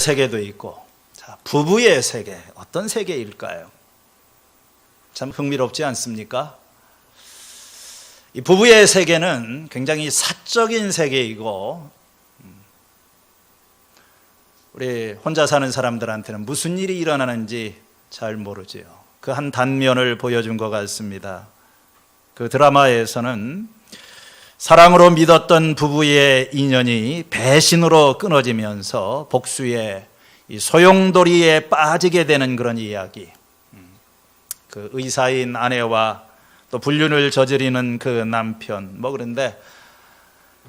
세계도 있고, 자, 부부의 세계, 어떤 세계일까요? 참 흥미롭지 않습니까? 이 부부의 세계는 굉장히 사적인 세계이고, 우리 혼자 사는 사람들한테는 무슨 일이 일어나는지 잘 모르지요. 그 한 단면을 보여준 것 같습니다. 그 드라마에서는 사랑으로 믿었던 부부의 인연이 배신으로 끊어지면서 복수의 이 소용돌이에 빠지게 되는 그런 이야기. 그 의사인 아내와 또 불륜을 저지르는 그 남편, 그런데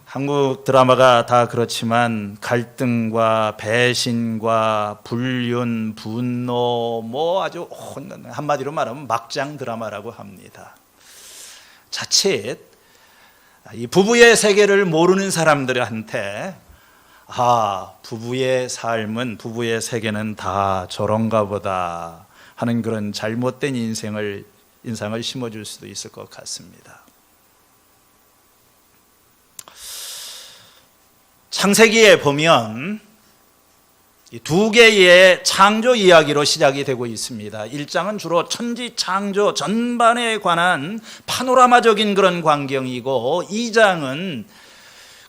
한국 드라마가 다 그렇지만 갈등과 배신과 불륜, 분노, 아주 한마디로 말하면 막장 드라마라고 합니다. 자칫 이 부부의 세계를 모르는 사람들한테 부부의 삶은, 부부의 세계는 다 저런가 보다 하는 그런 잘못된 인상을 심어줄 수도 있을 것 같습니다. 창세기에 보면 이 두 개의 창조 이야기로 시작이 되고 있습니다. 1장은 주로 천지 창조 전반에 관한 파노라마적인 그런 광경이고, 2장은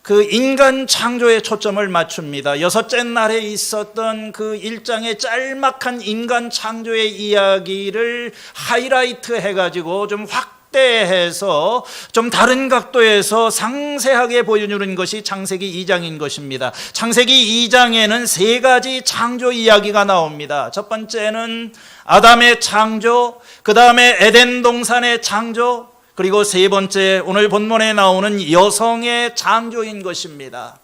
그 인간 창조에 초점을 맞춥니다. 여섯째 날에 있었던 그 1장의 짤막한 인간 창조의 이야기를 하이라이트 해가지고 좀 확대해서 좀 다른 각도에서 상세하게 보여주는 것이 창세기 2장인 것입니다. 창세기 2장에는 세 가지 창조 이야기가 나옵니다. 첫 번째는 아담의 창조, 그 다음에 에덴 동산의 창조, 그리고 세 번째 오늘 본문에 나오는 여성의 창조인 것입니다.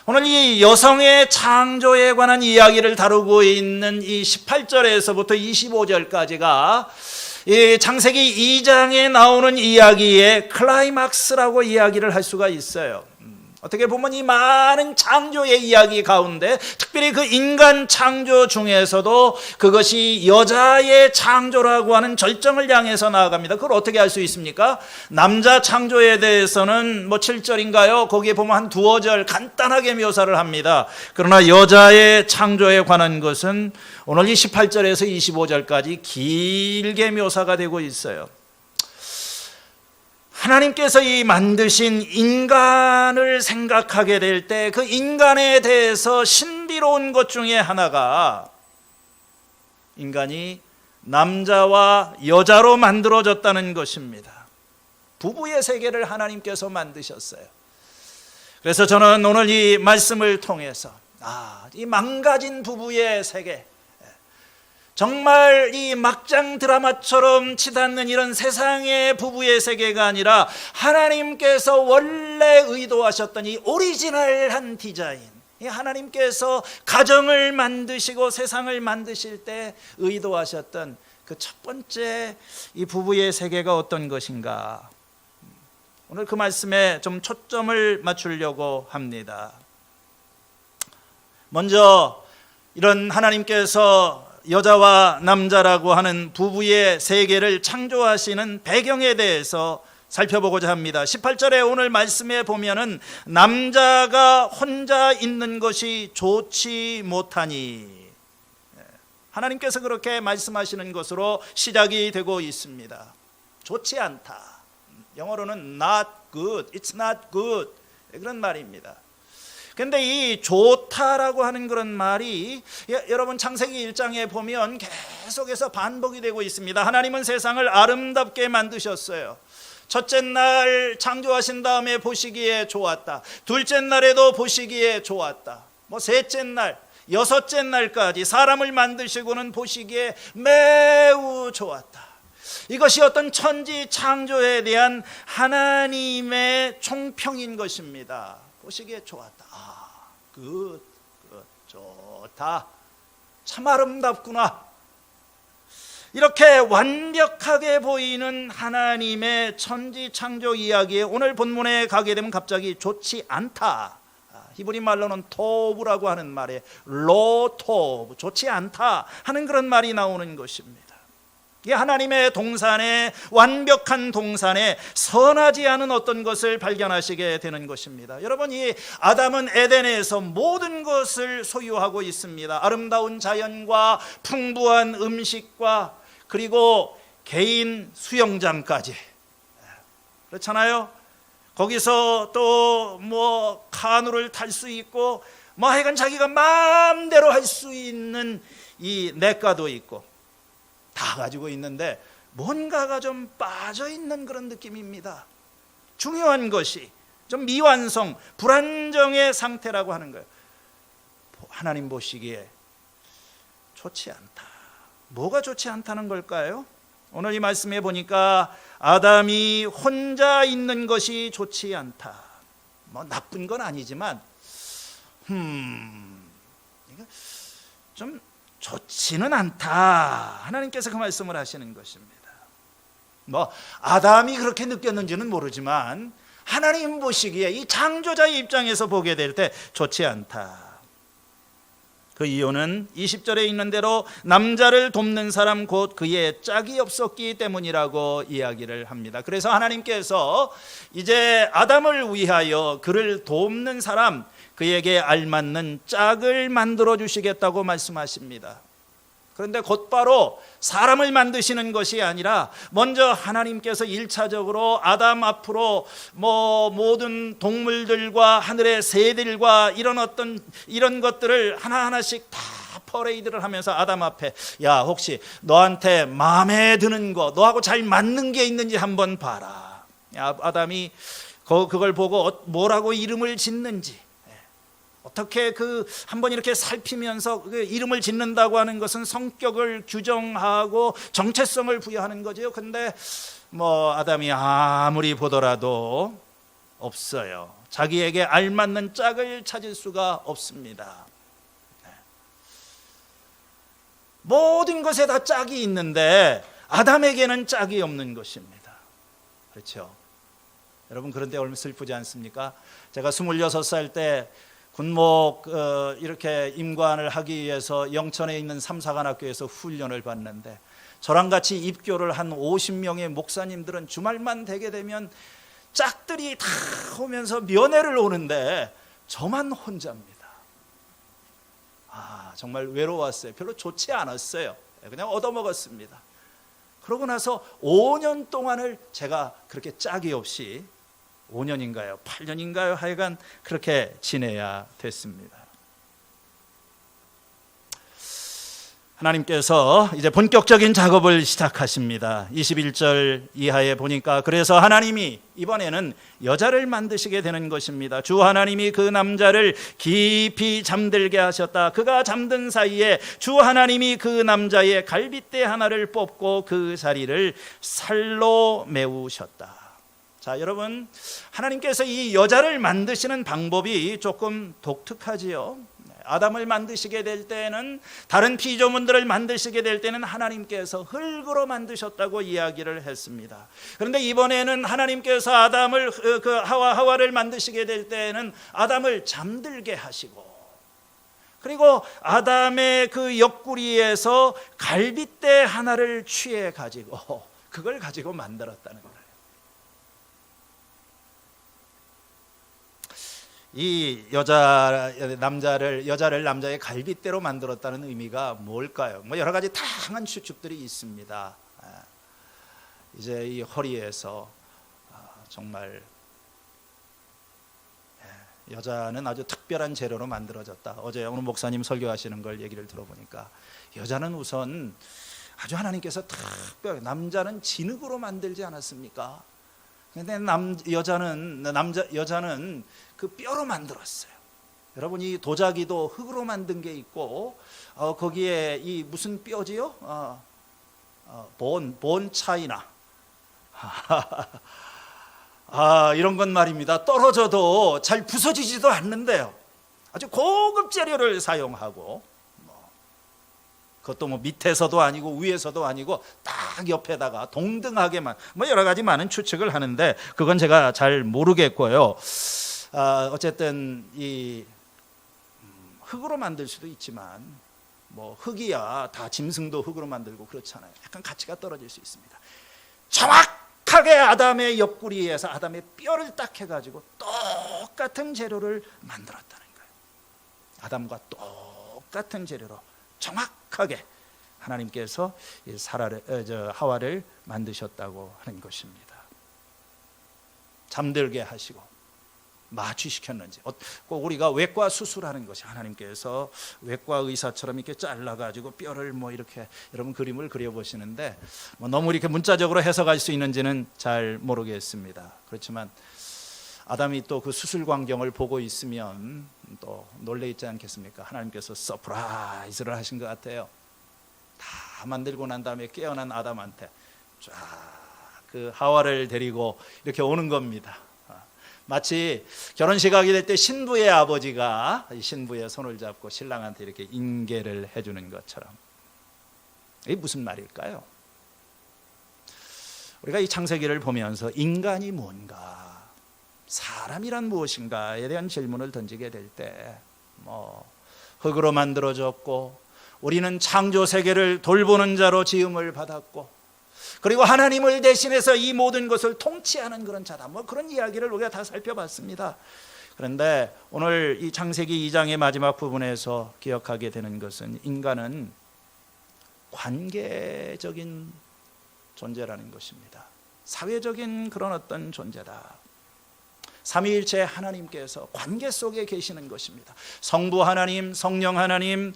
오늘 이 여성의 창조에 관한 이야기를 다루고 있는 이 18절에서부터 25절까지가 이 창세기 2장에 나오는 이야기의 클라이막스라고 이야기를 할 수가 있어요. 어떻게 보면 이 많은 창조의 이야기 가운데 특별히 그 인간 창조 중에서도 그것이 여자의 창조라고 하는 절정을 향해서 나아갑니다. 그걸 어떻게 알 수 있습니까? 남자 창조에 대해서는 7절인가요? 거기에 보면 한 두어 절 간단하게 묘사를 합니다. 그러나 여자의 창조에 관한 것은 오늘 18절에서 25절까지 길게 묘사가 되고 있어요. 하나님께서 이 만드신 인간을 생각하게 될 때 그 인간에 대해서 신비로운 것 중에 하나가 인간이 남자와 여자로 만들어졌다는 것입니다. 부부의 세계를 하나님께서 만드셨어요. 그래서 저는 오늘 이 말씀을 통해서 이 망가진 부부의 세계, 정말 이 막장 드라마처럼 치닫는 이런 세상의 부부의 세계가 아니라 하나님께서 원래 의도하셨던 이 오리지널한 디자인, 하나님께서 가정을 만드시고 세상을 만드실 때 의도하셨던 그 첫 번째 이 부부의 세계가 어떤 것인가, 오늘 그 말씀에 좀 초점을 맞추려고 합니다. 먼저 이런 하나님께서 여자와 남자라고 하는 부부의 세계를 창조하시는 배경에 대해서 살펴보고자 합니다. 18절에 오늘 말씀에 보면은 남자가 혼자 있는 것이 좋지 못하니, 하나님께서 그렇게 말씀하시는 것으로 시작이 되고 있습니다. 좋지 않다. 영어로는 not good, it's not good, 그런 말입니다. 그런데 이 좋다라고 하는 그런 말이 여러분 창세기 1장에 보면 계속해서 반복이 되고 있습니다. 하나님은 세상을 아름답게 만드셨어요. 첫째 날 창조하신 다음에 보시기에 좋았다. 둘째 날에도 보시기에 좋았다. 셋째 날, 여섯째 날까지 사람을 만드시고는 보시기에 매우 좋았다. 이것이 어떤 천지 창조에 대한 하나님의 총평인 것입니다. 보시기에 좋았다. 굿, 좋다. 참 아름답구나. 이렇게 완벽하게 보이는 하나님의 천지 창조 이야기에 오늘 본문에 가게 되면 갑자기 좋지 않다. 히브리 말로는 토브라고 하는 말에 로토브, 좋지 않다 하는 그런 말이 나오는 것입니다. 이 하나님의 동산에, 완벽한 동산에 선하지 않은 어떤 것을 발견하시게 되는 것입니다. 여러분, 이 아담은 에덴에서 모든 것을 소유하고 있습니다. 아름다운 자연과 풍부한 음식과 그리고 개인 수영장까지. 그렇잖아요. 거기서 또 뭐 카누를 탈 수 있고 뭐 하여간 자기가 마음대로 할 수 있는 이 냇가도 있고 다 가지고 있는데 뭔가가 좀 빠져 있는 그런 느낌입니다. 중요한 것이 좀 미완성, 불안정의 상태라고 하는 거예요. 하나님 보시기에 좋지 않다. 뭐가 좋지 않다는 걸까요? 오늘 이 말씀에 보니까 아담이 혼자 있는 것이 좋지 않다. 뭐 나쁜 건 아니지만 좀 좋지는 않다. 하나님께서 그 말씀을 하시는 것입니다. 뭐 아담이 그렇게 느꼈는지는 모르지만 하나님 보시기에 이 창조자의 입장에서 보게 될 때 좋지 않다. 그 이유는 20절에 있는 대로 남자를 돕는 사람 곧 그의 짝이 없었기 때문이라고 이야기를 합니다. 그래서 하나님께서 이제 아담을 위하여 그를 돕는 사람, 그에게 알맞는 짝을 만들어 주시겠다고 말씀하십니다. 그런데 곧바로 사람을 만드시는 것이 아니라 먼저 하나님께서 1차적으로 아담 앞으로 뭐 모든 동물들과 하늘의 새들과 이런 것들을 하나하나씩 다 퍼레이드를 하면서 아담 앞에, 야, 혹시 너한테 마음에 드는 거, 너하고 잘 맞는 게 있는지 한번 봐라. 아담이 그걸 보고 뭐라고 이름을 짓는지, 어떻게 한번 이렇게 살피면서 이름을 짓는다고 하는 것은 성격을 규정하고 정체성을 부여하는 거죠. 근데 뭐 아담이 아무리 보더라도 없어요. 자기에게 알맞는 짝을 찾을 수가 없습니다. 모든 것에 다 짝이 있는데 아담에게는 짝이 없는 것입니다. 그렇죠? 여러분, 그런데 얼마나 슬프지 않습니까? 제가 26살 때 군목 이렇게 임관을 하기 위해서 영천에 있는 삼사관학교에서 훈련을 받는데 저랑 같이 입교를 한 50명의 목사님들은 주말만 되게 되면 짝들이 다 오면서 면회를 오는데 저만 혼자입니다. 정말 외로웠어요. 별로 좋지 않았어요. 그냥 얻어먹었습니다. 그러고 나서 5년 동안을 제가 그렇게 짝이 없이 5년인가요? 8년인가요? 하여간 그렇게 지내야 됐습니다. 하나님께서 이제 본격적인 작업을 시작하십니다. 21절 이하에 보니까 그래서 하나님이 이번에는 여자를 만드시게 되는 것입니다. 주 하나님이 그 남자를 깊이 잠들게 하셨다. 그가 잠든 사이에 주 하나님이 그 남자의 갈빗대 하나를 뽑고 그 자리를 살로 메우셨다. 자, 여러분, 하나님께서 이 여자를 만드시는 방법이 조금 독특하지요. 아담을 만드시게 될 때는, 다른 피조물들을 만드시게 될 때는 하나님께서 흙으로 만드셨다고 이야기를 했습니다. 그런데 이번에는 하나님께서 아담을 하와를 만드시게 될 때는 아담을 잠들게 하시고, 그리고 아담의 그 옆구리에서 갈빗대 하나를 취해 가지고 그걸 가지고 만들었다는 거예요. 이 여자를 남자의 갈빗대로 만들었다는 의미가 뭘까요? 뭐 여러 가지 다양한 추측들이 있습니다. 이제 이 허리에서 정말 여자는 아주 특별한 재료로 만들어졌다. 어제 오늘 목사님 설교하시는 걸 얘기를 들어보니까 여자는 우선 아주 하나님께서 특별, 남자는 진흙으로 만들지 않았습니까? 근데 여자는 그 뼈로 만들었어요. 여러분, 이 도자기도 흙으로 만든 게 있고 거기에 이 무슨 뼈지요? 본 차이나 이런 건 말입니다. 떨어져도 잘 부서지지도 않는데요. 아주 고급 재료를 사용하고, 그것도 뭐 밑에서도 아니고 위에서도 아니고 딱 옆에다가 동등하게만, 뭐 여러 가지 많은 추측을 하는데 그건 제가 잘 모르겠고요. 어쨌든 이 흙으로 만들 수도 있지만 뭐 흙이야 다 짐승도 흙으로 만들고 그렇잖아요. 약간 가치가 떨어질 수 있습니다. 정확하게 아담의 옆구리에서 아담의 뼈를 딱 해가지고 똑같은 재료를 만들었다는 거예요. 아담과 똑같은 재료로 정확하게 하나님께서 하와를 만드셨다고 하는 것입니다. 잠들게 하시고 마취시켰는지, 꼭 우리가 외과 수술하는 것이 하나님께서 외과 의사처럼 이렇게 잘라가지고 뼈를 뭐 이렇게 여러분 그림을 그려보시는데 뭐 너무 이렇게 문자적으로 해석할 수 있는지는 잘 모르겠습니다. 그렇지만 아담이 또 그 수술 광경을 보고 있으면 또 놀래 있지 않겠습니까? 하나님께서 서프라이즈를 하신 것 같아요. 다 만들고 난 다음에 깨어난 아담한테 쫙 그 하와를 데리고 이렇게 오는 겁니다. 마치 결혼식 하게 될 때 신부의 아버지가 신부의 손을 잡고 신랑한테 이렇게 인계를 해주는 것처럼. 이게 무슨 말일까요? 우리가 이 창세기를 보면서 인간이 뭔가, 사람이란 무엇인가에 대한 질문을 던지게 될 때 흙으로 만들어졌고 우리는 창조 세계를 돌보는 자로 지음을 받았고 그리고 하나님을 대신해서 이 모든 것을 통치하는 그런 자다, 그런 이야기를 우리가 다 살펴봤습니다. 그런데 오늘 이 창세기 2장의 마지막 부분에서 기억하게 되는 것은 인간은 관계적인 존재라는 것입니다. 사회적인 그런 어떤 존재다. 삼위일체 하나님께서 관계 속에 계시는 것입니다. 성부 하나님, 성령 하나님,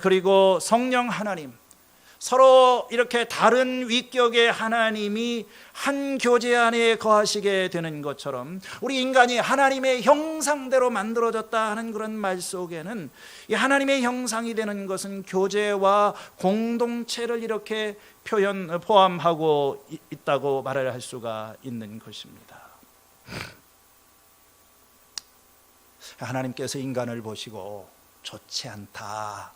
그리고 성령 하나님, 서로 이렇게 다른 위격의 하나님이 한 교제 안에 거하시게 되는 것처럼 우리 인간이 하나님의 형상대로 만들어졌다 하는 그런 말 속에는 이 하나님의 형상이 되는 것은 교제와 공동체를 이렇게 포함하고 있다고 말을 할 수가 있는 것입니다. 하나님께서 인간을 보시고 좋지 않다,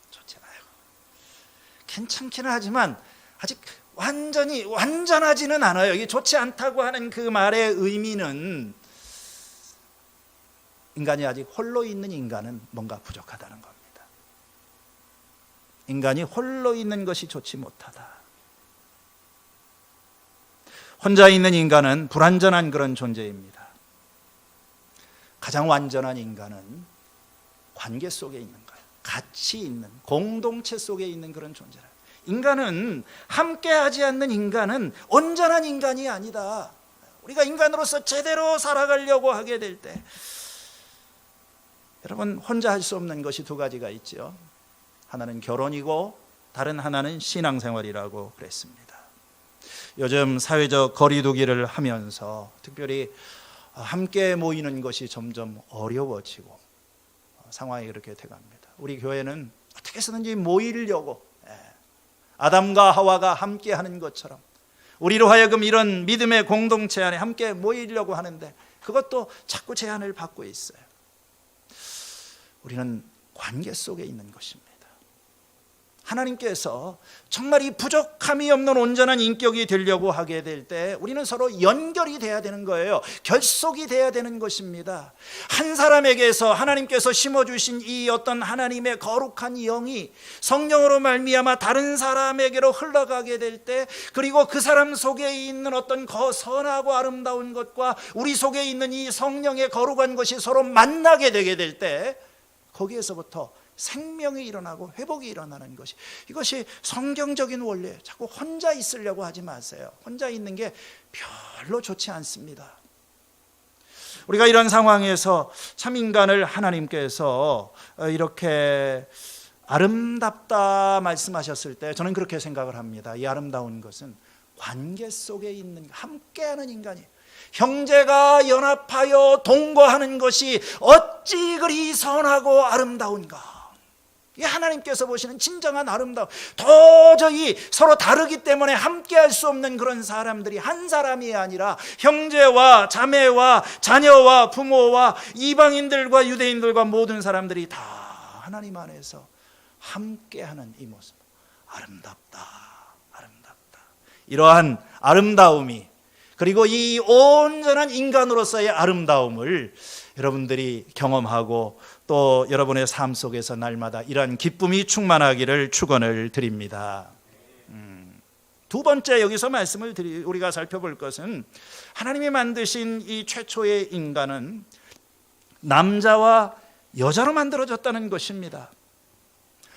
좋지 않아요. 괜찮기는 하지만 아직 완전하지는 않아요. 이게 좋지 않다고 하는 그 말의 의미는 인간이 아직 홀로 있는 인간은 뭔가 부족하다는 겁니다. 인간이 홀로 있는 것이 좋지 못하다. 혼자 있는 인간은 불완전한 그런 존재입니다. 가장 완전한 인간은 관계 속에 있는 거예요. 같이 있는, 공동체 속에 있는 그런 존재라. 인간은 함께하지 않는 인간은 온전한 인간이 아니다. 우리가 인간으로서 제대로 살아가려고 하게 될 때 여러분, 혼자 할 수 없는 것이 두 가지가 있죠. 하나는 결혼이고 다른 하나는 신앙생활이라고 그랬습니다. 요즘 사회적 거리두기를 하면서 특별히 함께 모이는 것이 점점 어려워지고 상황이 그렇게 돼갑니다. 우리 교회는 어떻게 해서든지 모이려고 아담과 하와가 함께 하는 것처럼 우리로 하여금 이런 믿음의 공동체 안에 함께 모이려고 하는데 그것도 자꾸 제한을 받고 있어요. 우리는 관계 속에 있는 것입니다. 하나님께서 정말 이 부족함이 없는 온전한 인격이 되려고 하게 될 때 우리는 서로 연결이 돼야 되는 거예요. 결속이 돼야 되는 것입니다. 한 사람에게서 하나님께서 심어주신 이 어떤 하나님의 거룩한 영이 성령으로 말미암아 다른 사람에게로 흘러가게 될 때, 그리고 그 사람 속에 있는 어떤 선하고 아름다운 것과 우리 속에 있는 이 성령의 거룩한 것이 서로 만나게 되게 될 때 거기에서부터 생명이 일어나고 회복이 일어나는 것이, 이것이 성경적인 원리예요. 자꾸 혼자 있으려고 하지 마세요. 혼자 있는 게 별로 좋지 않습니다. 우리가 이런 상황에서 참 인간을 하나님께서 이렇게 아름답다 말씀하셨을 때 저는 그렇게 생각을 합니다. 이 아름다운 것은 관계 속에 있는, 함께하는 인간이에요. 형제가 연합하여 동거하는 것이 어찌 그리 선하고 아름다운가. 이 하나님께서 보시는 진정한 아름다움. 도저히 서로 다르기 때문에 함께할 수 없는 그런 사람들이 한 사람이 아니라 형제와 자매와 자녀와 부모와 이방인들과 유대인들과 모든 사람들이 다 하나님 안에서 함께하는 이 모습, 아름답다, 아름답다. 이러한 아름다움이, 그리고 이 온전한 인간으로서의 아름다움을 여러분들이 경험하고 또 여러분의 삶 속에서 날마다 이러한 기쁨이 충만하기를 축원을 드립니다. 두 번째 여기서 우리가 살펴볼 것은 하나님이 만드신 이 최초의 인간은 남자와 여자로 만들어졌다는 것입니다.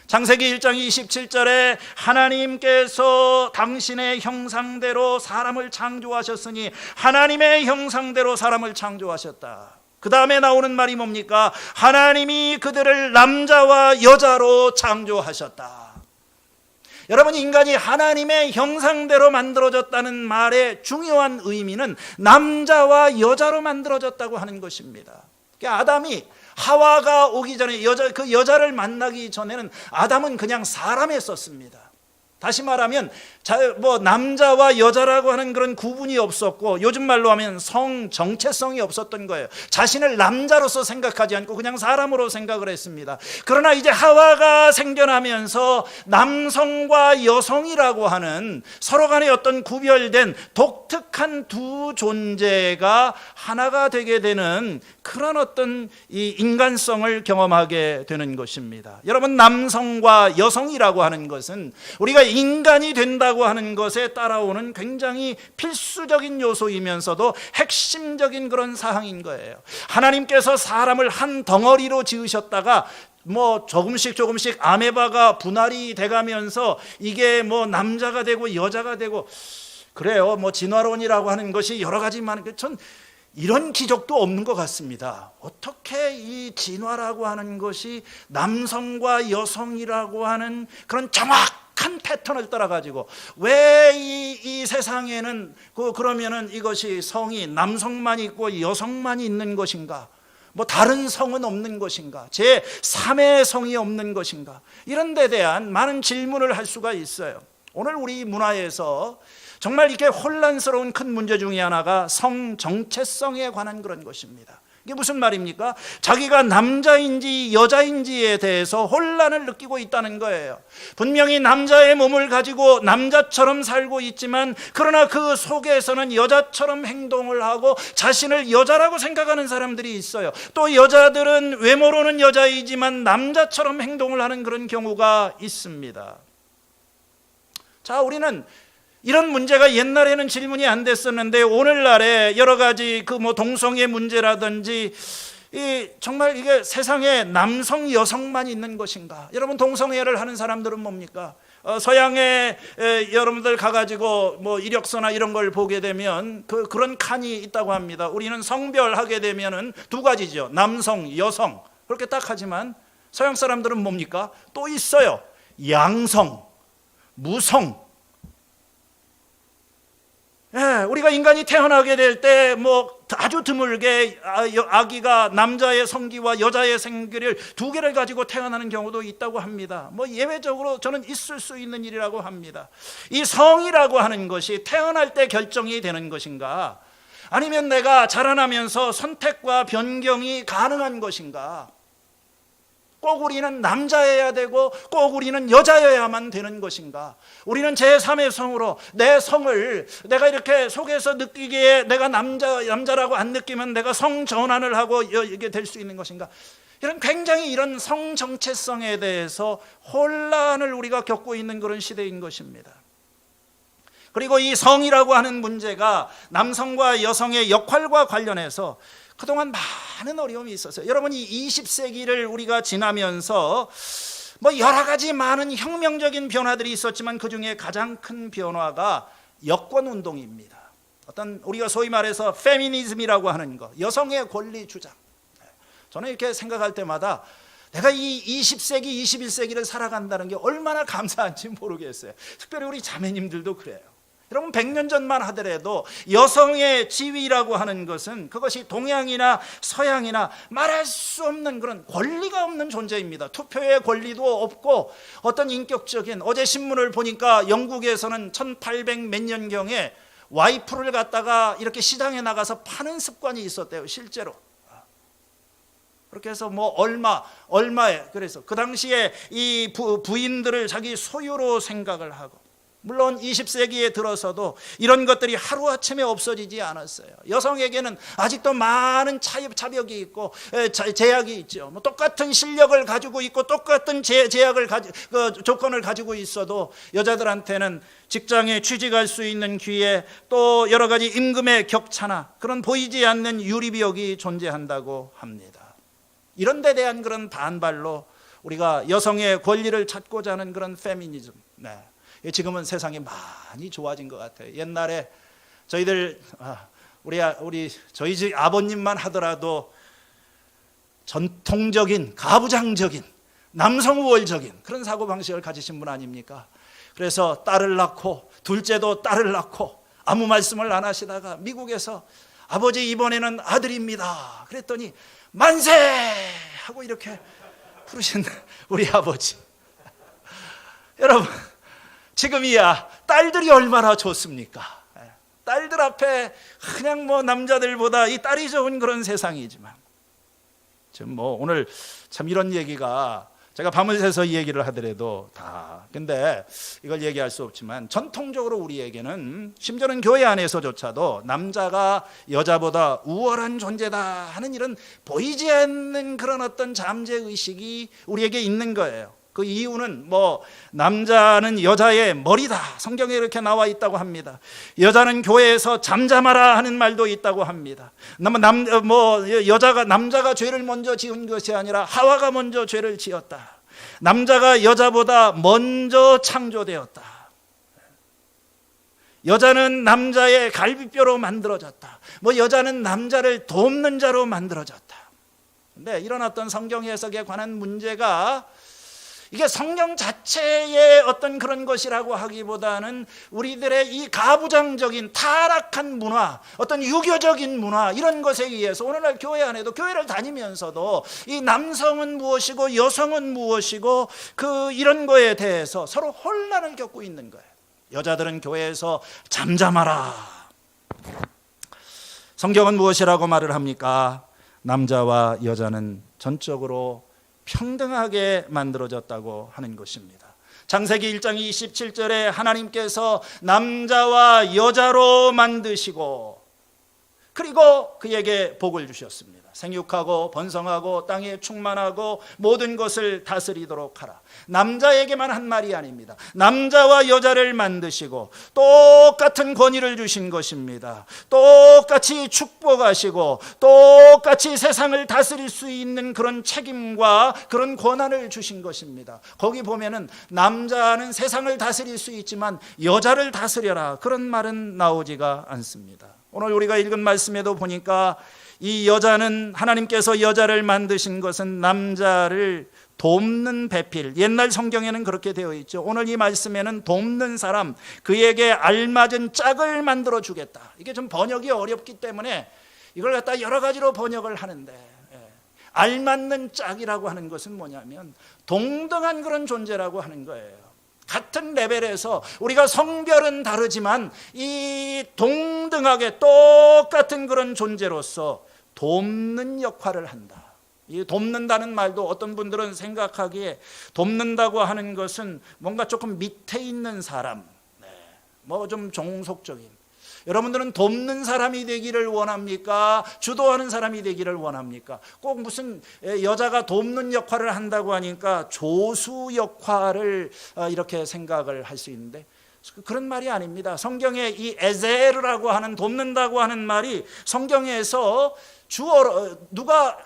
창세기 1장 27절에 하나님께서 당신의 형상대로 사람을 창조하셨으니 하나님의 형상대로 사람을 창조하셨다. 그 다음에 나오는 말이 뭡니까? 하나님이 그들을 남자와 여자로 창조하셨다. 여러분, 인간이 하나님의 형상대로 만들어졌다는 말의 중요한 의미는 남자와 여자로 만들어졌다고 하는 것입니다. 아담이 하와가 오기 전에 그 여자를 만나기 전에는 아담은 그냥 사람이었습니다. 다시 말하면 남자와 여자라고 하는 그런 구분이 없었고, 요즘 말로 하면 성 정체성이 없었던 거예요. 자신을 남자로서 생각하지 않고 그냥 사람으로 생각을 했습니다. 그러나 이제 하와가 생겨나면서 남성과 여성이라고 하는 서로 간의 어떤 구별된 독특한 두 존재가 하나가 되게 되는 그런 어떤 이 인간성을 경험하게 되는 것입니다. 여러분, 남성과 여성이라고 하는 것은 우리가 인간이 된다고 하는 것에 따라오는 굉장히 필수적인 요소이면서도 핵심적인 그런 사항인 거예요. 하나님께서 사람을 한 덩어리로 지으셨다가 조금씩 아메바가 분할이 돼가면서 이게 남자가 되고 여자가 되고 그래요. 진화론이라고 하는 것이 여러 가지 많은, 전 이런 기적도 없는 것 같습니다. 어떻게 이 진화라고 하는 것이 남성과 여성이라고 하는 그런 정확한 패턴을 따라가지고 왜 이 세상에는 그러면은 이것이 성이 남성만 있고 여성만 있는 것인가? 다른 성은 없는 것인가? 제3의 성이 없는 것인가? 이런 데 대한 많은 질문을 할 수가 있어요. 오늘 우리 문화에서 정말 이렇게 혼란스러운 큰 문제 중에 하나가 성 정체성에 관한 그런 것입니다. 이게 무슨 말입니까? 자기가 남자인지 여자인지에 대해서 혼란을 느끼고 있다는 거예요. 분명히 남자의 몸을 가지고 남자처럼 살고 있지만 그러나 그 속에서는 여자처럼 행동을 하고 자신을 여자라고 생각하는 사람들이 있어요. 또 여자들은 외모로는 여자이지만 남자처럼 행동을 하는 그런 경우가 있습니다. 자, 우리는 이런 문제가 옛날에는 질문이 안 됐었는데 오늘날에 여러 가지 동성애 문제라든지 정말 이게 세상에 남성 여성만 있는 것인가? 여러분, 동성애를 하는 사람들은 뭡니까? 서양에 여러분들 가가지고 이력서나 이런 걸 보게 되면 그런 칸이 있다고 합니다. 우리는 성별하게 되면은 두 가지죠. 남성, 여성 그렇게 딱 하지만 서양 사람들은 뭡니까? 또 있어요. 양성, 무성. 우리가 인간이 태어나게 될 때 아주 드물게 아기가 남자의 성기와 여자의 생기를 두 개를 가지고 태어나는 경우도 있다고 합니다. 예외적으로 저는 있을 수 있는 일이라고 합니다. 이 성이라고 하는 것이 태어날 때 결정이 되는 것인가? 아니면 내가 자라나면서 선택과 변경이 가능한 것인가? 꼭 우리는 남자여야 되고 꼭 우리는 여자여야만 되는 것인가? 우리는 제3의 성으로 내 성을 내가 이렇게 속에서 느끼기에 내가 남자라고 안 느끼면 내가 성 전환을 하고 이게 될 수 있는 것인가? 이런 성 정체성에 대해서 혼란을 우리가 겪고 있는 그런 시대인 것입니다. 그리고 이 성이라고 하는 문제가 남성과 여성의 역할과 관련해서 그동안 많은 어려움이 있었어요. 여러분, 이 20세기를 우리가 지나면서 여러 가지 많은 혁명적인 변화들이 있었지만 그 중에 가장 큰 변화가 여권 운동입니다. 우리가 소위 말해서 페미니즘이라고 하는 것, 여성의 권리 주장. 저는 이렇게 생각할 때마다 내가 이 20세기, 21세기를 살아간다는 게 얼마나 감사한지 모르겠어요. 특별히 우리 자매님들도 그래요. 여러분, 100년 전만 하더라도 여성의 지위라고 하는 것은 그것이 동양이나 서양이나 말할 수 없는 그런 권리가 없는 존재입니다. 투표의 권리도 없고 어떤 인격적인, 어제 신문을 보니까 영국에서는 1800 몇 년경에 와이프를 갖다가 이렇게 시장에 나가서 파는 습관이 있었대요. 실제로. 그렇게 해서 얼마에, 그래서 그 당시에 이 부인들을 자기 소유로 생각을 하고 물론 20세기에 들어서도 이런 것들이 하루아침에 없어지지 않았어요. 여성에게는 아직도 많은 차벽이 있고 제약이 있죠. 뭐 똑같은 실력을 가지고 있고 똑같은 조건을 가지고 있어도 여자들한테는 직장에 취직할 수 있는 기회, 또 여러 가지 임금의 격차나 그런 보이지 않는 유리벽이 존재한다고 합니다. 이런 데 대한 그런 반발로 우리가 여성의 권리를 찾고자 하는 그런 페미니즘, 지금은 세상이 많이 좋아진 것 같아요. 옛날에 저희들 저희 집 아버님만 하더라도 전통적인 가부장적인 남성 우월적인 그런 사고방식을 가지신 분 아닙니까? 그래서 딸을 낳고 둘째도 딸을 낳고 아무 말씀을 안 하시다가 미국에서 아버지 이번에는 아들입니다 그랬더니 만세 하고 이렇게 부르신 우리 아버지. 여러분, 지금이야 딸들이 얼마나 좋습니까? 딸들 앞에 그냥 뭐 남자들보다 이 딸이 좋은 그런 세상이지만, 지금 뭐 오늘 참 이런 얘기가 제가 밤을 새서 이 얘기를 하더라도 근데 이걸 얘기할 수 없지만 전통적으로 우리에게는 심지어는 교회 안에서조차도 남자가 여자보다 우월한 존재다 하는 이런 보이지 않는 그런 어떤 잠재의식이 우리에게 있는 거예요. 그 이유는 남자는 여자의 머리다, 성경에 이렇게 나와 있다고 합니다. 여자는 교회에서 잠잠하라 하는 말도 있다고 합니다. 남자가 죄를 먼저 지은 것이 아니라 하와가 먼저 죄를 지었다. 남자가 여자보다 먼저 창조되었다. 여자는 남자의 갈비뼈로 만들어졌다. 여자는 남자를 돕는 자로 만들어졌다. 근데 이런 어떤 성경 해석에 관한 문제가 이게 성경 자체의 어떤 그런 것이라고 하기보다는 우리들의 이 가부장적인 타락한 문화, 어떤 유교적인 문화, 이런 것에 의해서 오늘날 교회 안에도, 교회를 다니면서도 이 남성은 무엇이고 여성은 무엇이고 이런 거에 대해서 서로 혼란을 겪고 있는 거예요. 여자들은 교회에서 잠잠하라. 성경은 무엇이라고 말을 합니까? 남자와 여자는 전적으로 평등하게 만들어졌다고 하는 것입니다. 창세기 1장 27절에 하나님께서 남자와 여자로 만드시고 그리고 그에게 복을 주셨습니다. 생육하고 번성하고 땅에 충만하고 모든 것을 다스리도록 하라. 남자에게만 한 말이 아닙니다. 남자와 여자를 만드시고 똑같은 권위를 주신 것입니다. 똑같이 축복하시고 똑같이 세상을 다스릴 수 있는 그런 책임과 그런 권한을 주신 것입니다. 거기 보면은 남자는 세상을 다스릴 수 있지만 여자를 다스려라, 그런 말은 나오지가 않습니다. 오늘 우리가 읽은 말씀에도 보니까 이 여자는, 하나님께서 여자를 만드신 것은 남자를 돕는 배필, 옛날 성경에는 그렇게 되어 있죠. 오늘 이 말씀에는 돕는 사람, 그에게 알맞은 짝을 만들어 주겠다. 이게 좀 번역이 어렵기 때문에 이걸 갖다 여러 가지로 번역을 하는데, 알맞는 짝이라고 하는 것은 뭐냐면 동등한 그런 존재라고 하는 거예요. 같은 레벨에서 우리가 성별은 다르지만 이 동등하게 똑같은 그런 존재로서 돕는 역할을 한다. 이 돕는다는 말도 어떤 분들은 생각하기에 돕는다고 하는 것은 뭔가 조금 밑에 있는 사람, 좀 종속적인. 여러분들은 돕는 사람이 되기를 원합니까? 주도하는 사람이 되기를 원합니까? 꼭 무슨 여자가 돕는 역할을 한다고 하니까 조수 역할을 이렇게 생각을 할 수 있는데 그런 말이 아닙니다. 성경에 이 에제르라고 하는, 돕는다고 하는 말이 성경에서 주어로,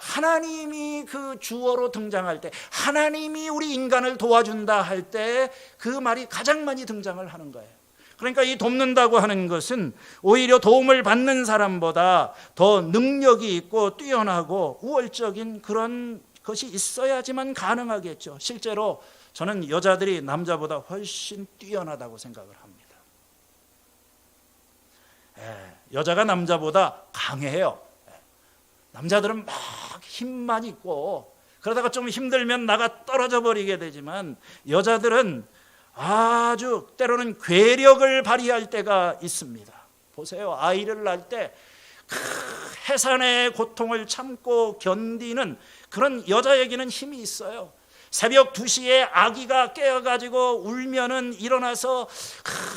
하나님이 그 주어로 등장할 때, 하나님이 우리 인간을 도와준다 할 때 그 말이 가장 많이 등장을 하는 거예요. 그러니까 이 돕는다고 하는 것은 오히려 도움을 받는 사람보다 더 능력이 있고 뛰어나고 우월적인 그런 것이 있어야지만 가능하겠죠. 실제로 저는 여자들이 남자보다 훨씬 뛰어나다고 생각을 합니다. 여자가 남자보다 강해요. 남자들은 막 힘만 있고 그러다가 좀 힘들면 나가 떨어져 버리게 되지만 여자들은 아주 때로는 괴력을 발휘할 때가 있습니다. 보세요. 아이를 낳을 때 해산의 고통을 참고 견디는 그런 여자에게는 힘이 있어요. 새벽 2시에 아기가 깨어가지고 울면은 일어나서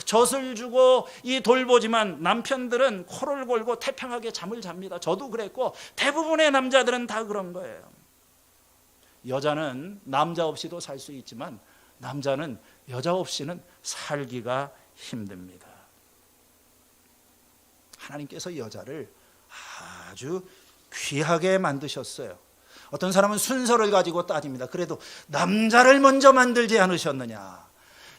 젖을 주고 돌보지만 남편들은 코를 골고 태평하게 잠을 잡니다. 저도 그랬고 대부분의 남자들은 다 그런 거예요. 여자는 남자 없이도 살 수 있지만 남자는 여자 없이는 살기가 힘듭니다. 하나님께서 여자를 아주 귀하게 만드셨어요. 어떤 사람은 순서를 가지고 따집니다. 그래도 남자를 먼저 만들지 않으셨느냐?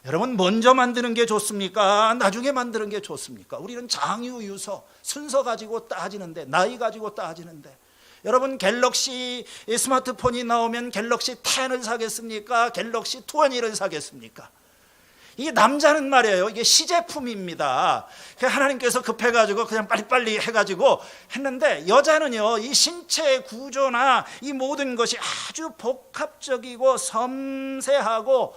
여러분, 먼저 만드는 게 좋습니까? 나중에 만드는 게 좋습니까? 우리는 장유유서 순서 가지고 따지는데, 나이 가지고 따지는데, 여러분, 갤럭시 스마트폰이 나오면 갤럭시 10을 사겠습니까? 갤럭시 20를 사겠습니까? 이 남자는 말이에요, 이게 시제품입니다. 하나님께서 급해가지고 그냥 빨리빨리 해가지고 했는데, 여자는요, 이 신체 구조나 이 모든 것이 아주 복합적이고 섬세하고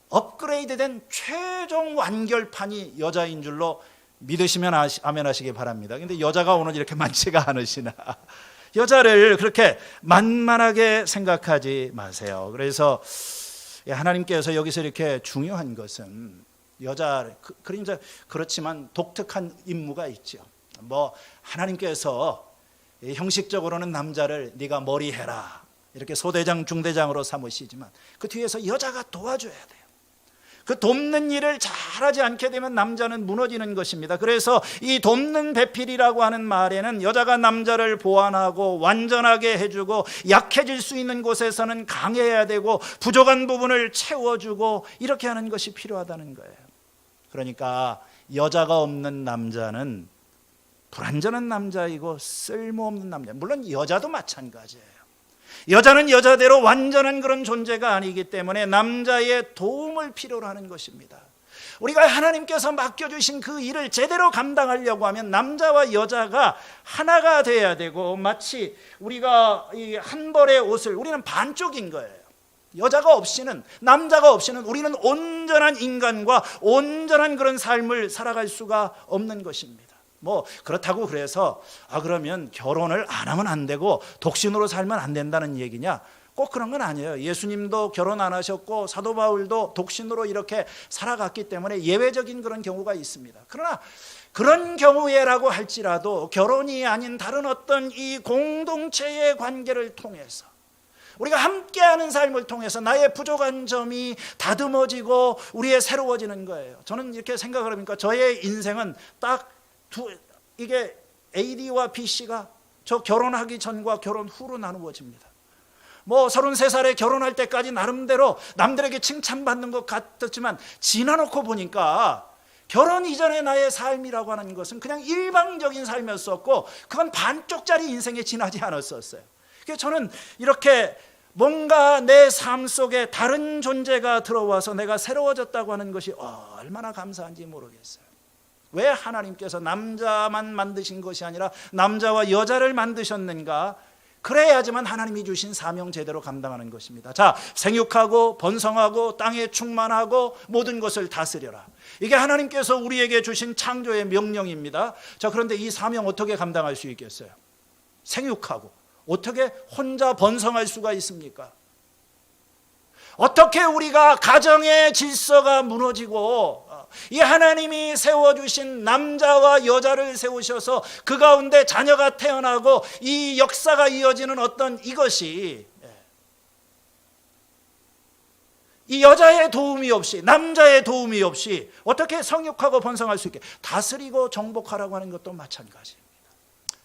업그레이드된 최종 완결판이 여자인 줄로 믿으시면 아멘 하시기 바랍니다. 근데 여자가 오늘 이렇게 많지가 않으시나. 여자를 그렇게 만만하게 생각하지 마세요. 그래서 하나님께서 여기서 이렇게 중요한 것은 여자, 그렇지만 독특한 임무가 있죠. 하나님께서 형식적으로는 남자를 네가 머리 해라 이렇게 소대장 중대장으로 삼으시지만 그 뒤에서 여자가 도와줘야 돼요. 그 돕는 일을 잘하지 않게 되면 남자는 무너지는 것입니다. 그래서 이 돕는 배필이라고 하는 말에는 여자가 남자를 보완하고 완전하게 해주고 약해질 수 있는 곳에서는 강해야 되고 부족한 부분을 채워주고 이렇게 하는 것이 필요하다는 거예요. 그러니까 여자가 없는 남자는 불완전한 남자이고 쓸모없는 남자. 물론 여자도 마찬가지예요. 여자는 여자대로 완전한 그런 존재가 아니기 때문에 남자의 도움을 필요로 하는 것입니다. 우리가 하나님께서 맡겨주신 그 일을 제대로 감당하려고 하면 남자와 여자가 하나가 돼야 되고, 마치 우리가 이 한 벌의 옷을, 우리는 반쪽인 거예요. 여자가 없이는, 남자가 없이는 우리는 온전한 인간과 온전한 그런 삶을 살아갈 수가 없는 것입니다. 그렇다고 그래서 그러면 결혼을 안 하면 안 되고 독신으로 살면 안 된다는 얘기냐? 꼭 그런 건 아니에요. 예수님도 결혼 안 하셨고 사도 바울도 독신으로 이렇게 살아갔기 때문에 예외적인 그런 경우가 있습니다. 그러나 그런 경우에라고 할지라도 결혼이 아닌 다른 어떤 이 공동체의 관계를 통해서, 우리가 함께하는 삶을 통해서 나의 부족한 점이 다듬어지고 우리의 새로워지는 거예요. 저는 이렇게 생각을 하니까 저의 인생은 딱 이게 AD와 BC가 저 결혼하기 전과 결혼 후로 나누어집니다. 33살에 결혼할 때까지 나름대로 남들에게 칭찬받는 것 같았지만 지나놓고 보니까 결혼 이전의 나의 삶이라고 하는 것은 그냥 일방적인 삶이었었고 그건 반쪽짜리 인생에 지나지 않았었어요. 그래서 저는 이렇게 뭔가 내 삶 속에 다른 존재가 들어와서 내가 새로워졌다고 하는 것이 얼마나 감사한지 모르겠어요. 왜 하나님께서 남자만 만드신 것이 아니라 남자와 여자를 만드셨는가? 그래야지만 하나님이 주신 사명 제대로 감당하는 것입니다. 자, 생육하고 번성하고 땅에 충만하고 모든 것을 다스려라. 이게 하나님께서 우리에게 주신 창조의 명령입니다. 자, 그런데 이 사명 어떻게 감당할 수 있겠어요? 생육하고 어떻게 혼자 번성할 수가 있습니까? 어떻게 우리가 가정의 질서가 무너지고 이 하나님이 세워주신 남자와 여자를 세우셔서 그 가운데 자녀가 태어나고 이 역사가 이어지는 어떤 이것이 이 여자의 도움이 없이, 남자의 도움이 없이 어떻게 성육하고 번성할 수 있게, 다스리고 정복하라고 하는 것도 마찬가지입니다.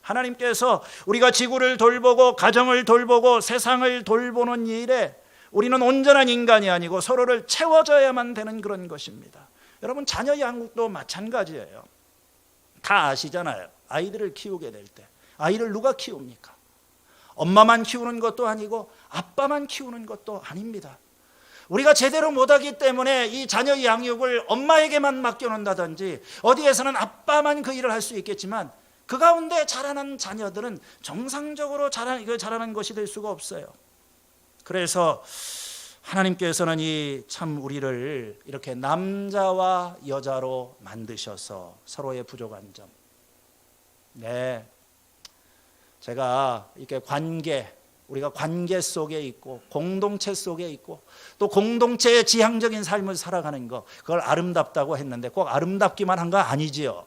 하나님께서 우리가 지구를 돌보고 가정을 돌보고 세상을 돌보는 일에 우리는 온전한 인간이 아니고 서로를 채워줘야만 되는 그런 것입니다. 여러분, 자녀 양육도 마찬가지예요. 다 아시잖아요. 아이들을 키우게 될 때 아이를 누가 키웁니까? 엄마만 키우는 것도 아니고 아빠만 키우는 것도 아닙니다. 우리가 제대로 못하기 때문에 이 자녀 양육을 엄마에게만 맡겨놓는다든지 어디에서는 아빠만 그 일을 할 수 있겠지만 그 가운데 자라는 자녀들은 정상적으로 자라는 것이 될 수가 없어요. 그래서 하나님께서는 이 참 우리를 이렇게 남자와 여자로 만드셔서 서로의 부족한 점, 제가 이렇게 관계, 우리가 관계 속에 있고 공동체 속에 있고 또 공동체의 지향적인 삶을 살아가는 것, 그걸 아름답다고 했는데 꼭 아름답기만 한 거 아니지요.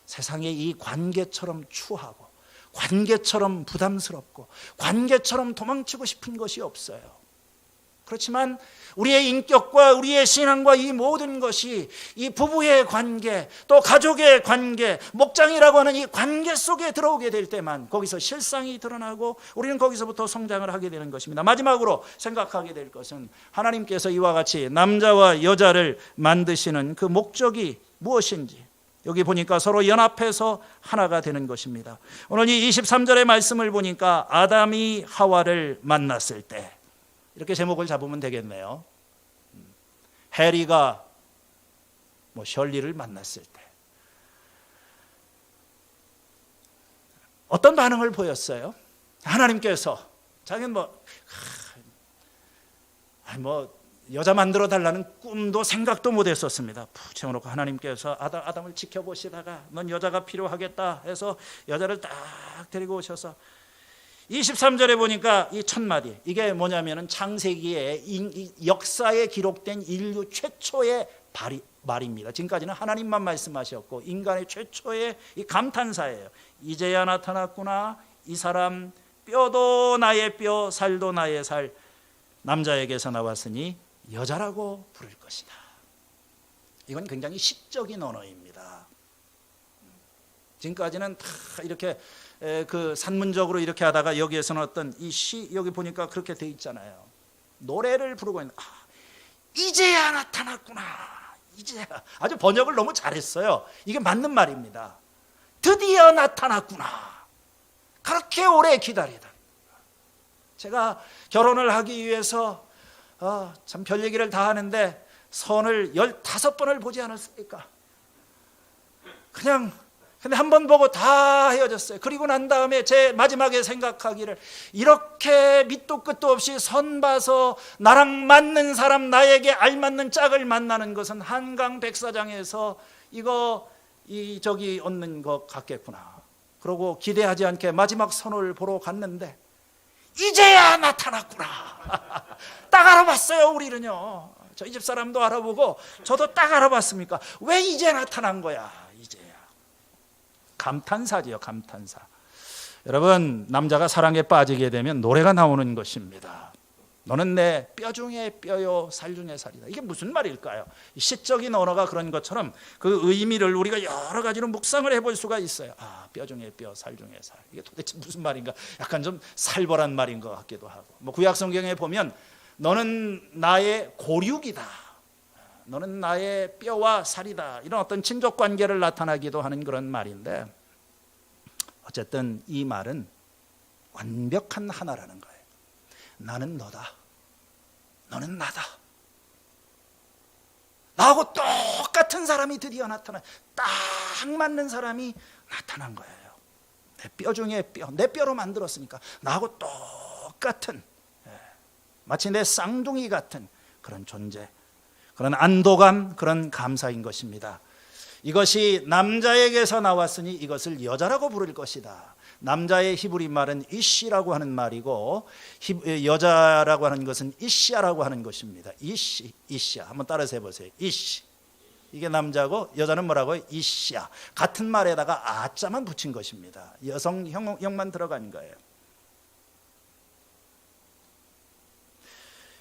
세상에 이 관계처럼 추하고 관계처럼 부담스럽고 관계처럼 도망치고 싶은 것이 없어요. 그렇지만 우리의 인격과 우리의 신앙과 이 모든 것이 이 부부의 관계, 또 가족의 관계, 목장이라고 하는 이 관계 속에 들어오게 될 때만 거기서 실상이 드러나고 우리는 거기서부터 성장을 하게 되는 것입니다. 마지막으로 생각하게 될 것은 하나님께서 이와 같이 남자와 여자를 만드시는 그 목적이 무엇인지, 여기 보니까 서로 연합해서 하나가 되는 것입니다. 오늘 이 23절의 말씀을 보니까 아담이 하와를 만났을 때, 이렇게 제목을 잡으면 되겠네요. 해리가 셜리를 만났을 때 어떤 반응을 보였어요? 하나님께서 자기는 여자 만들어 달라는 꿈도 생각도 못 했었습니다. 푹 채워놓고 하나님께서 아담을 지켜보시다가 넌 여자가 필요하겠다 해서 여자를 딱 데리고 오셔서 23절에 보니까 이 첫 마디, 이게 뭐냐면은 창세기의 역사에 기록된 인류 최초의 말입니다. 지금까지는 하나님만 말씀하셨고 인간의 최초의 이 감탄사예요. 이제야 나타났구나. 이 사람 뼈도 나의 뼈, 살도 나의 살, 남자에게서 나왔으니 여자라고 부를 것이다. 이건 굉장히 시적인 언어입니다. 지금까지는 다 이렇게 그 산문적으로 이렇게 하다가 여기에서는 어떤 이 시, 여기 보니까 그렇게 돼 있잖아요. 노래를 부르고 있는, 이제야 나타났구나. 이제야. 아주 번역을 너무 잘했어요. 이게 맞는 말입니다. 드디어 나타났구나. 그렇게 오래 기다리다. 제가 결혼을 하기 위해서 참 별 얘기를 다 하는데 선을 15번을 보지 않았습니까? 근데 한 번 보고 다 헤어졌어요. 그리고 난 다음에 제 마지막에 생각하기를, 이렇게 밑도 끝도 없이 선 봐서 나랑 맞는 사람, 나에게 알맞는 짝을 만나는 것은 한강 백사장에서 저기 얻는 것 같겠구나. 그러고 기대하지 않게 마지막 선을 보러 갔는데 이제야 나타났구나. 딱 알아봤어요. 우리는요. 저희 집 사람도 알아보고 저도 딱 알아봤습니까? 왜 이제 나타난 거야? 이제야. 감탄사지요. 감탄사. 여러분, 남자가 사랑에 빠지게 되면 노래가 나오는 것입니다. 너는 내 뼈 중에 뼈요 살 중에 살이다. 이게 무슨 말일까요? 시적인 언어가 그런 것처럼 그 의미를 우리가 여러 가지로 묵상을 해볼 수가 있어요. 뼈 중에 뼈, 살 중에 살. 이게 도대체 무슨 말인가? 약간 좀 살벌한 말인 것 같기도 하고. 구약 성경에 보면 너는 나의 고륙이다. 너는 나의 뼈와 살이다. 이런 어떤 친족 관계를 나타나기도 하는 그런 말인데, 어쨌든 이 말은 완벽한 하나라는 거예요. 나는 너다. 너는 나다. 나하고 똑같은 사람이 드디어 나타나, 딱 맞는 사람이 나타난 거예요. 내 뼈 중에 뼈, 내 뼈로 만들었으니까 나하고 똑같은, 마치 내 쌍둥이 같은 그런 존재, 그런 안도감, 그런 감사인 것입니다. 이것이 남자에게서 나왔으니 이것을 여자라고 부를 것이다. 남자의 히브리 말은 이시라고 하는 말이고, 여자라고 하는 것은 이시아라고 하는 것입니다. 이시아. 한번 따라서 해보세요. 이시. 이게 남자고, 여자는 뭐라고요? 이시아. 같은 말에다가 아자만 붙인 것입니다. 여성형만 들어간 거예요.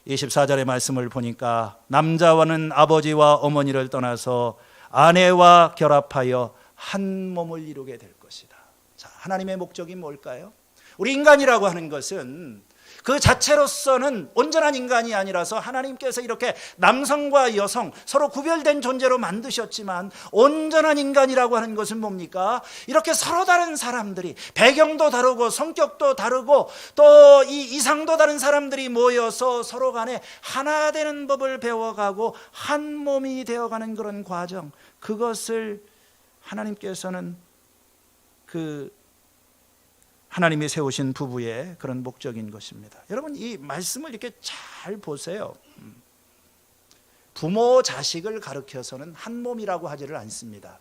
24절의 말씀을 보니까 남자와는 아버지와 어머니를 떠나서 아내와 결합하여 한 몸을 이루게 될 것이다. 자, 하나님의 목적이 뭘까요? 우리 인간이라고 하는 것은 그 자체로서는 온전한 인간이 아니라서 하나님께서 이렇게 남성과 여성 서로 구별된 존재로 만드셨지만, 온전한 인간이라고 하는 것은 뭡니까? 이렇게 서로 다른 사람들이, 배경도 다르고 성격도 다르고 또 이 이상도 다른 사람들이 모여서 서로 간에 하나 되는 법을 배워가고 한 몸이 되어가는 그런 과정, 그것을 하나님께서는 하나님이 세우신 부부의 그런 목적인 것입니다. 여러분, 이 말씀을 이렇게 잘 보세요. 부모 자식을 가르쳐서는 한 몸이라고 하지를 않습니다.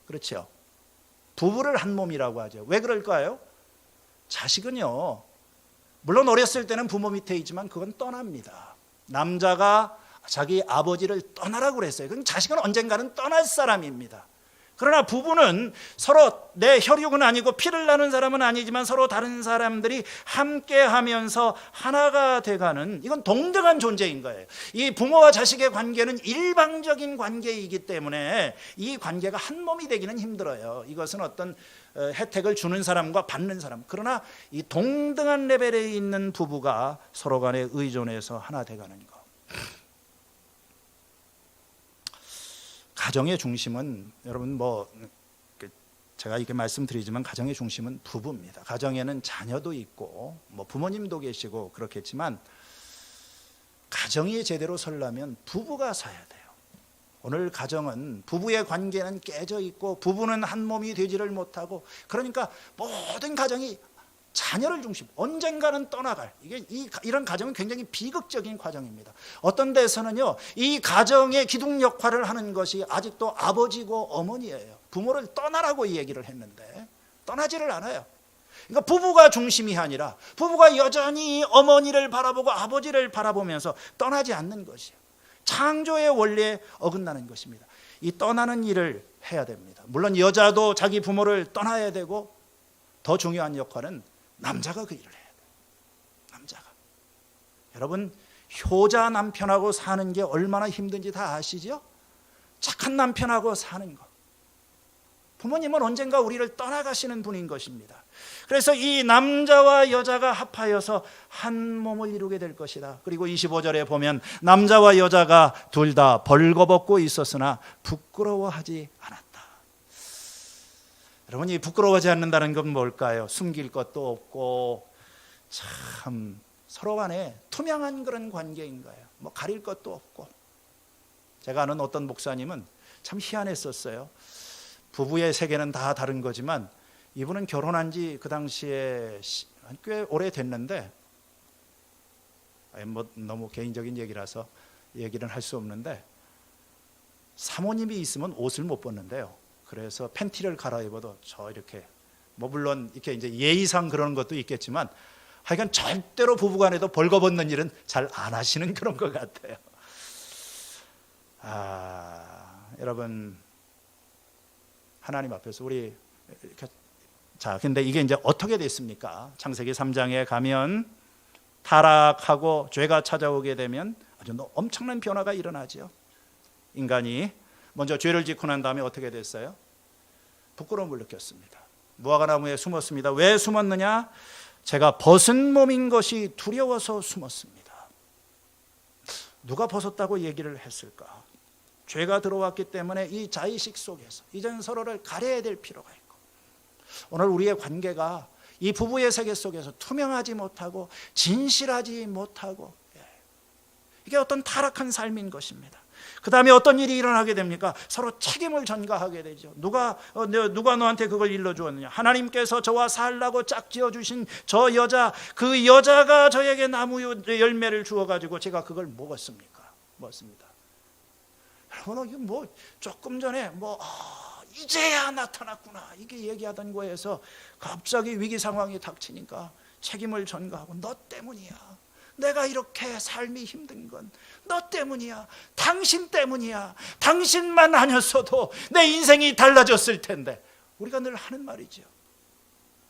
그렇죠? 부부를 한 몸이라고 하죠. 왜 그럴까요? 자식은요, 물론 어렸을 때는 부모 밑에 있지만 그건 떠납니다. 남자가 자기 아버지를 떠나라고 그랬어요. 그럼 자식은 언젠가는 떠날 사람입니다. 그러나 부부는 서로 내 혈육은 아니고 피를 나눈 사람은 아니지만 서로 다른 사람들이 함께 하면서 하나가 돼가는, 이건 동등한 존재인 거예요. 이 부모와 자식의 관계는 일방적인 관계이기 때문에 이 관계가 한 몸이 되기는 힘들어요. 이것은 어떤 혜택을 주는 사람과 받는 사람, 그러나 이 동등한 레벨에 있는 부부가 서로 간에 의존해서 하나 돼가는 거. 가정의 중심은, 여러분 제가 이렇게 말씀드리지만 가정의 중심은 부부입니다. 가정에는 자녀도 있고 부모님도 계시고 그렇겠지만 가정이 제대로 서려면 부부가 서야 돼요. 오늘 가정은 부부의 관계는 깨져 있고 부부는 한 몸이 되지를 못하고, 그러니까 모든 가정이 자녀를 중심, 언젠가는 떠나갈, 이런 가정은 굉장히 비극적인 과정입니다. 어떤 데서는요, 이 가정의 기둥 역할을 하는 것이 아직도 아버지고 어머니예요. 부모를 떠나라고 이 얘기를 했는데 떠나지를 않아요. 그러니까 부부가 중심이 아니라 부부가 여전히 어머니를 바라보고 아버지를 바라보면서 떠나지 않는 것이에요. 창조의 원리에 어긋나는 것입니다. 이 떠나는 일을 해야 됩니다. 물론 여자도 자기 부모를 떠나야 되고, 더 중요한 역할은 남자가 그 일을 해야 돼요. 남자가. 여러분, 효자 남편하고 사는 게 얼마나 힘든지 다 아시죠? 착한 남편하고 사는 거. 부모님은 언젠가 우리를 떠나가시는 분인 것입니다. 그래서 이 남자와 여자가 합하여서 한 몸을 이루게 될 것이다. 그리고 25절에 보면 남자와 여자가 둘 다 벌거벗고 있었으나 부끄러워하지 않았다. 여러분, 이 부끄러워하지 않는다는 건 뭘까요? 숨길 것도 없고 참 서로 간에 투명한 그런 관계인 거예요. 가릴 것도 없고. 제가 아는 어떤 목사님은 참 희한했었어요. 부부의 세계는 다 다른 거지만 이분은 결혼한 지 그 당시에 꽤 오래됐는데, 너무 개인적인 얘기라서 얘기는 할 수 없는데, 사모님이 있으면 옷을 못 벗는데요. 그래서 팬티를 갈아입어도 이렇게, 물론 이렇게 이제 예의상 그런 것도 있겠지만 하여간 절대로 부부간에도 벌거벗는 일은 잘 안 하시는 그런 것 같아요. 여러분, 하나님 앞에서 우리 근데 이게 이제 어떻게 됐습니까? 창세기 3장에 가면 타락하고 죄가 찾아오게 되면 아주 엄청난 변화가 일어나죠. 인간이 먼저 죄를 짓고 난 다음에 어떻게 됐어요? 부끄러움을 느꼈습니다. 무화과나무에 숨었습니다. 왜 숨었느냐? 제가 벗은 몸인 것이 두려워서 숨었습니다. 누가 벗었다고 얘기를 했을까? 죄가 들어왔기 때문에 이 자의식 속에서 이제는 서로를 가려야 될 필요가 있고, 오늘 우리의 관계가 이 부부의 세계 속에서 투명하지 못하고 진실하지 못하고, 이게 어떤 타락한 삶인 것입니다. 그 다음에 어떤 일이 일어나게 됩니까? 서로 책임을 전가하게 되죠. 누가 너한테 그걸 일러주었느냐? 하나님께서 저와 살라고 짝지어 주신 저 여자, 그 여자가 저에게 나무 열매를 주어가지고 제가 그걸 먹었습니다. 여러분, 조금 전에 이제야 나타났구나 이게 얘기하던 거에서 갑자기 위기 상황이 닥치니까 책임을 전가하고, 너 때문이야. 내가 이렇게 삶이 힘든 건 너 때문이야. 당신 때문이야. 당신만 아니었어도 내 인생이 달라졌을 텐데. 우리가 늘 하는 말이죠.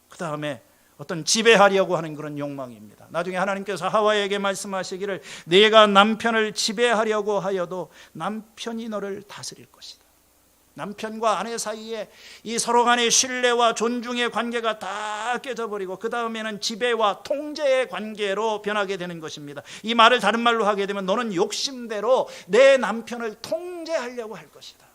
그 다음에 어떤 지배하려고 하는 그런 욕망입니다. 나중에 하나님께서 하와에게 말씀하시기를 네가 남편을 지배하려고 하여도 남편이 너를 다스릴 것이다. 남편과 아내 사이에 이 서로 간의 신뢰와 존중의 관계가 다 깨져버리고 그 다음에는 지배와 통제의 관계로 변하게 되는 것입니다. 이 말을 다른 말로 하게 되면 너는 욕심대로 내 남편을 통제하려고 할 것이다.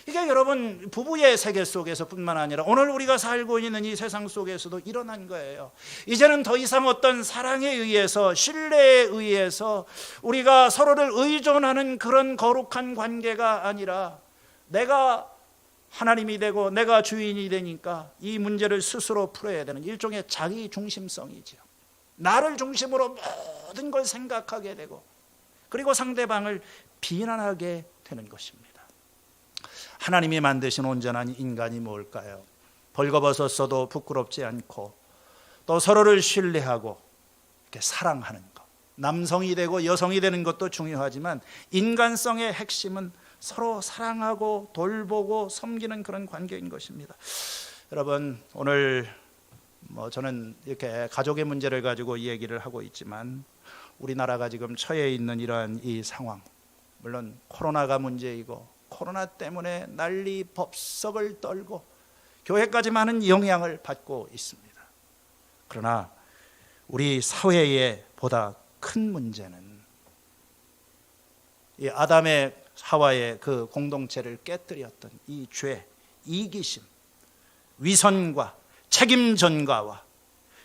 이게 여러분 부부의 세계 속에서 뿐만 아니라 오늘 우리가 살고 있는 이 세상 속에서도 일어난 거예요. 이제는 더 이상 어떤 사랑에 의해서, 신뢰에 의해서 우리가 서로를 의존하는 그런 거룩한 관계가 아니라 내가 하나님이 되고 내가 주인이 되니까 이 문제를 스스로 풀어야 되는 일종의 자기 중심성이죠. 나를 중심으로 모든 걸 생각하게 되고, 그리고 상대방을 비난하게 되는 것입니다. 하나님이 만드신 온전한 인간이 뭘까요? 벌거벗었어도 부끄럽지 않고 또 서로를 신뢰하고 이렇게 사랑하는 것. 남성이 되고 여성이 되는 것도 중요하지만 인간성의 핵심은 서로 사랑하고 돌보고 섬기는 그런 관계인 것입니다. 여러분, 오늘 저는 이렇게 가족의 문제를 가지고 얘기를 하고 있지만 우리나라가 지금 처해 있는 이러한 이 상황, 물론 코로나가 문제이고 코로나 때문에 난리 법석을 떨고 교회까지 많은 영향을 받고 있습니다. 그러나 우리 사회의 보다 큰 문제는 이 아담의 하와의 그 공동체를 깨뜨렸던 이 죄, 이기심, 위선과 책임 전가와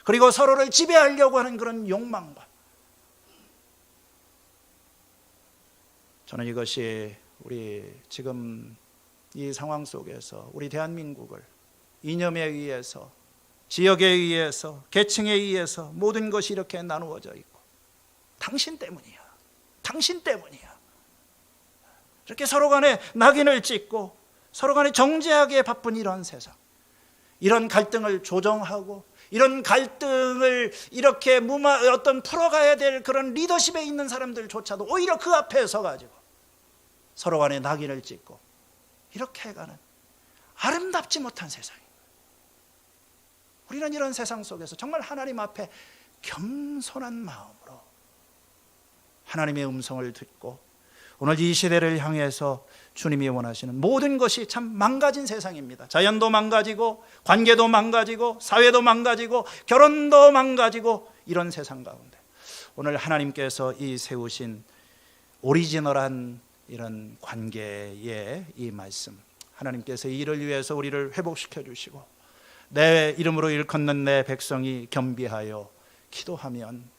그리고 서로를 지배하려고 하는 그런 욕망과, 저는 이것이 우리 지금 이 상황 속에서 우리 대한민국을 이념에 의해서, 지역에 의해서, 계층에 의해서 모든 것이 이렇게 나누어져 있고 당신 때문이야, 당신 때문이야, 이렇게 서로 간에 낙인을 찍고 서로 간에 정죄하기에 바쁜 이런 세상, 이런 갈등을 조정하고 이런 갈등을 이렇게 어떤 풀어가야 될 그런 리더십에 있는 사람들조차도 오히려 그 앞에 서가지고 서로 간에 낙인을 찍고 이렇게 해가는 아름답지 못한 세상입니다. 우리는 이런 세상 속에서 정말 하나님 앞에 겸손한 마음으로 하나님의 음성을 듣고 오늘 이 시대를 향해서 주님이 원하시는 모든 것이 참 망가진 세상입니다. 자연도 망가지고 관계도 망가지고 사회도 망가지고 결혼도 망가지고 이런 세상 가운데 오늘 하나님께서 이 세우신 오리지널한 이런 관계의 이 말씀, 하나님께서 이를 위해서 우리를 회복시켜 주시고 내 이름으로 일컫는 내 백성이 겸비하여 기도하면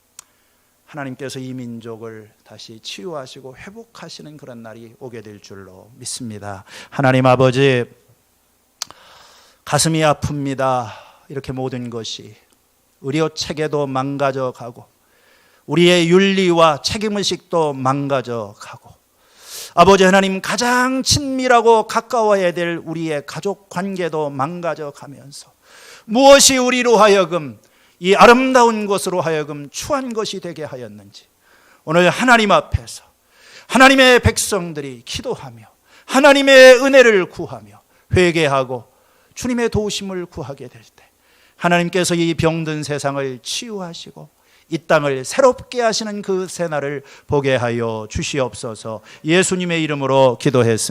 하나님께서 이 민족을 다시 치유하시고 회복하시는 그런 날이 오게 될 줄로 믿습니다. 하나님 아버지, 가슴이 아픕니다. 이렇게 모든 것이 의료체계도 망가져가고 우리의 윤리와 책임의식도 망가져가고 아버지 하나님, 가장 친밀하고 가까워야 될 우리의 가족 관계도 망가져가면서 무엇이 우리로 하여금 이 아름다운 것으로 하여금 추한 것이 되게 하였는지 오늘 하나님 앞에서 하나님의 백성들이 기도하며 하나님의 은혜를 구하며 회개하고 주님의 도우심을 구하게 될 때 하나님께서 이 병든 세상을 치유하시고 이 땅을 새롭게 하시는 그 새날을 보게 하여 주시옵소서. 예수님의 이름으로 기도했습니다.